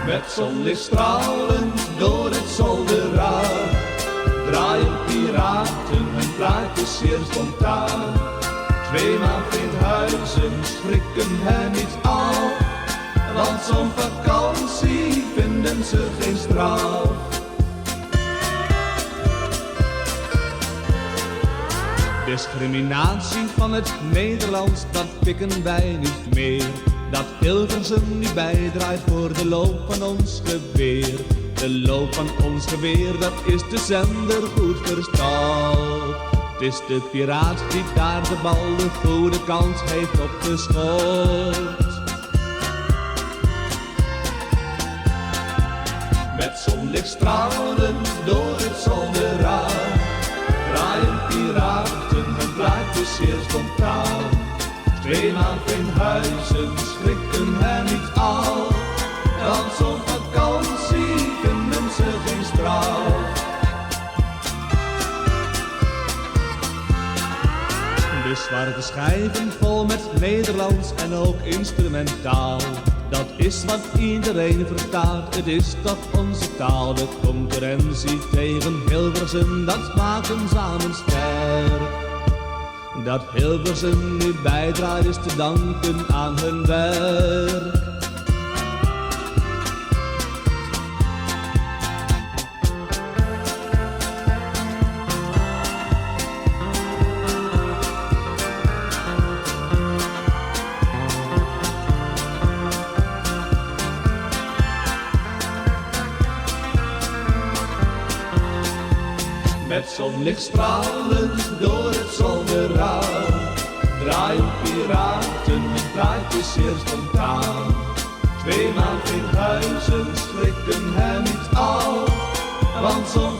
Met zonlicht stralend door het zolderraam draaien piraten hun plaatjes zeer spontaan. Tweemaal vriendhuizen schrikken hen niet af, want zo'n vakantie vinden ze geen straf. Discriminatie van het Nederlands, dat pikken wij niet meer. Dat Hilversum niet bijdraait voor de loop van ons geweer. De loop van ons geweer, dat is de zender goed verstald. Het is de piraat die daar de bal de goede kant heeft opgeschoten. Met zonlicht stralend door het zolderraam draaien piraten hun plaatjes zeer spontaan. Tweemaal vriendhuizen schrikken hen niet af, want zo'n vakantie vinden ze geen straf. De zwarte schijven vol met Nederlands en ook instrumentaal. Dat is wat iedereen verstaat, het is toch onze taal. De concurrentie tegen Hilversum, dat maakt hem samen sterk. Dat Hilversum nu bijdraait is te danken aan hun werk. Met zonlicht stralend door het zolderraam draaien piraten hun plaatjes zeer spontaan. Tweemaal vriendhuizen schrikken hen niet af, want zo'n